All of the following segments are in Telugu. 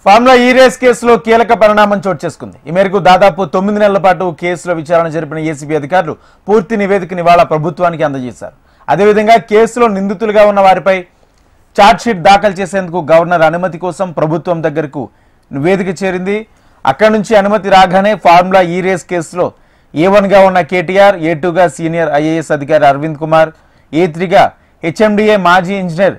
ఫార్ములా ఈ రేస్ కేసులో కీలక పరిణామం చోటు చేసుకుంది. ఈ మేరకు దాదాపు 9 నెలల పాటు కేసులో విచారణ జరిపిన ఏసీబీ అధికారులు పూర్తి నివేదికని ఇవాళ ప్రభుత్వానికి అందజేశారు. అదేవిధంగా కేసులో నిందితులుగా ఉన్న వారిపై ఛార్జ్షీట్ దాఖలు చేసేందుకు గవర్నర్ అనుమతి కోసం ప్రభుత్వం దగ్గరకు నివేదిక చేరింది. అక్కడి నుంచి అనుమతి రాగానే ఫార్ములా ఈ రేస్ కేసులో A1గా ఉన్న కేటీఆర్, A2గా సీనియర్ ఐఏఎస్ అధికారి అరవింద్ కుమార్, A3గా హెచ్ఎండిఏ మాజీ ఇంజనీర్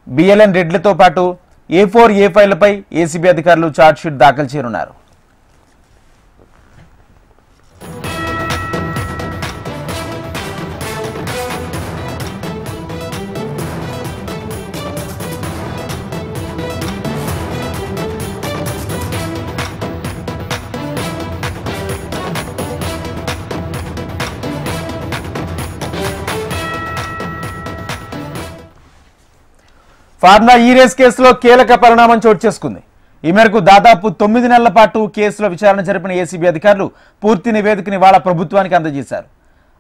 బిఎల్ఎన్ రెడ్లతో పాటు A4, A5లపై ఏసీబీ అధికారులు ఛార్జ్షీట్ దాఖలు చేయనున్నారు. ఫార్ములా ఈ రేస్ కేసులో కీలక పరిణామం చోటు చేసుకుంది. ఈ మేరకు దాదాపు 9 నెలల పాటు కేసులో విచారణ జరిపిన ఏసీబీ అధికారులు పూర్తి నివేదికని ఇవాళ ప్రభుత్వానికి అందజేశారు.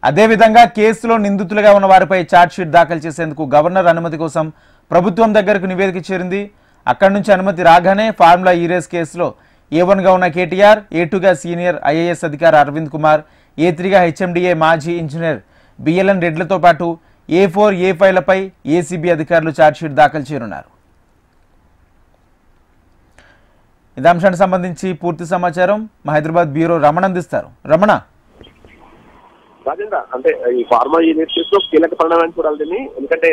అదేవిధంగా కేసులో నిందితులుగా ఉన్న వారిపై ఛార్జ్షీట్ దాఖలు చేసేందుకు గవర్నర్ అనుమతి కోసం ప్రభుత్వం దగ్గరకు నివేదిక చేరింది. అక్కడి నుంచి అనుమతి రాగానే ఫార్ములా ఈ రేస్ కేసులో A1గా ఉన్న కేటీఆర్, A2గా సీనియర్ ఐఏఎస్ అధికారి అరవింద్ కుమార్, A3గా హెచ్ఎండిఏ మాజీ ఇంజనీర్ బిఎల్ఎన్ రెడ్లతో పాటు A4, A5లపై ఏసీబీ అధికారులు ఛార్జ్షీట్ దాఖలు చేయనున్నారు. ఇదే అంశానికి సంబంధించి పూర్తి సమాచారం మా హైదరాబాద్ బ్యూరో రమణ అందిస్తారు. రమణ, రాజేంద్ర, అంటే ఈ ఫార్మా ఈ కేసులో కీలక పరిణామాన్ని చూడాలని, ఎందుకంటే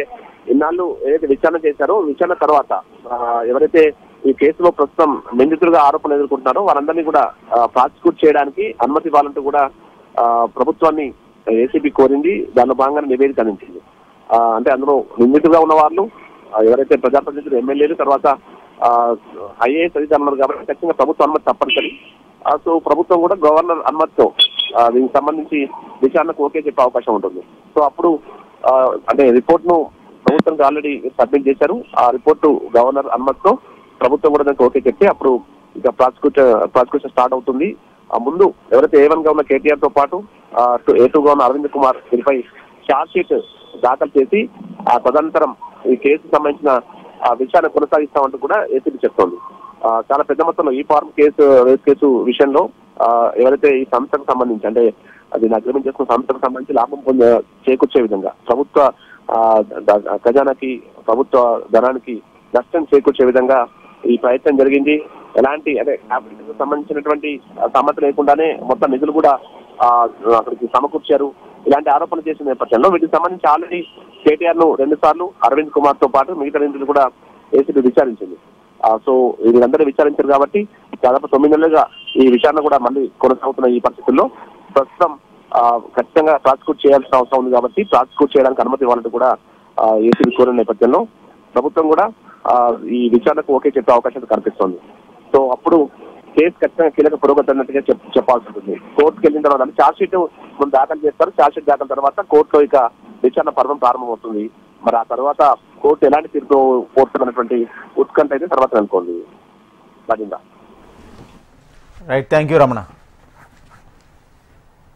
ఇన్నాళ్ళు ఏదైతే విచారణ చేశారో విచారణ తర్వాత ఎవరైతే ఈ కేసులో ప్రస్తుతం నిందితులుగా ఆరోపణలు ఎదుర్కొంటున్నారో వారందరినీ కూడా ప్రాసిక్యూట్ చేయడానికి అనుమతి ఇవ్వాలంటూ కూడా ప్రభుత్వాన్ని ఏసీబీ కోరింది. దానిలో భాగంగానే నివేదిక అందించింది. అంటే అందులో నిందితులుగా ఉన్న వాళ్ళు ఎవరైతే ప్రజాప్రతినిధులు, ఎమ్మెల్యేలు, తర్వాత ఐఏఎస్ అధికారులు ఉన్నారు కాబట్టి ఖచ్చితంగా ప్రభుత్వ అనుమతి తప్పనిసరి. సో ప్రభుత్వం కూడా గవర్నర్ అనుమతితో దీనికి సంబంధించి విచారణకు ఓకే చెప్పే అవకాశం ఉంటుంది. సో అప్పుడు అంటే రిపోర్ట్ ను ప్రభుత్వానికి ఆల్రెడీ సబ్మిట్ చేశారు. ఆ రిపోర్టు గవర్నర్ అనుమతితో ప్రభుత్వం కూడా దానికి ఓకే చెప్తే అప్పుడు ఇక ప్రాసిక్యూషన్ స్టార్ట్ అవుతుంది. ముందు ఎవరైతే A1గా ఉన్న కేటీఆర్ తో పాటు A2గా ఉన్న అరవింద్ కుమార్ దీనిపై ఛార్జ్షీట్ దాఖలు చేసి ఆ తదనంతరం ఈ కేసుకు సంబంధించిన విచారణ కొనసాగిస్తామంటూ కూడా ఏసీబీ చెప్తోంది. చాలా పెద్ద మొత్తంలో ఈ ఫార్మ్ రేస్ కేసు విషయంలో ఎవరైతే ఈ సంస్థకు సంబంధించి, అంటే అది అగ్రిమెంట్ చేసుకున్న సంస్థకు సంబంధించి లాభం చేకూర్చే విధంగా ప్రభుత్వ ఖజానాకి, ప్రభుత్వ ధనానికి నష్టం చేకూర్చే విధంగా ఈ ప్రయత్నం జరిగింది. ఎలాంటి అంటే క్యాపిటల్ సంబంధించినటువంటి సమ్మతి లేకుండానే మొత్తం నిధులు కూడా అక్కడికి సమకూర్చారు. ఇలాంటి ఆరోపణలు చేసిన నేపథ్యంలో వీటికి సంబంధించి ఆల్రెడీ కేటీఆర్ ను 2 సార్లు, అరవింద్ కుమార్ తో పాటు మిగతా నిధులు కూడా ఏసీబీ విచారించింది. సో వీళ్ళందరూ విచారించారు కాబట్టి దాదాపు 9 నెలలుగా ఈ విచారణ కూడా మళ్ళీ కొనసాగుతున్న ఈ పరిస్థితుల్లో ప్రస్తుతం ఖచ్చితంగా ప్రాసిక్యూట్ చేయాల్సిన అవసరం ఉంది కాబట్టి ప్రాసిక్యూట్ చేయడానికి అనుమతి ఇవ్వాలంటూ కూడా ఏసీబీ కోరిన నేపథ్యంలో ప్రభుత్వం కూడా ఈ విచారణకు ఓకే చెప్పే అవకాశం కనిపిస్తోంది. సో అప్పుడు కేసు ఖచ్చితంగా కీలక పురోగతి అన్నట్టుగా చెప్పాల్సి ఉంటుంది. కోర్టుకు వెళ్ళిన తర్వాత ఛార్జ్షీట్ ముందు దాఖలు చేస్తారు. ఛార్జ్షీట్ దాఖలు తర్వాత కోర్టులో ఇక విచారణ పర్వం ప్రారంభమవుతుంది. మరి ఆ తర్వాత కోర్టు ఎలాంటి తీర్పు కోరుతున్నటువంటి ఉత్కంఠ అయితే తర్వాత అనుకోండి. Right, thank you Ramana.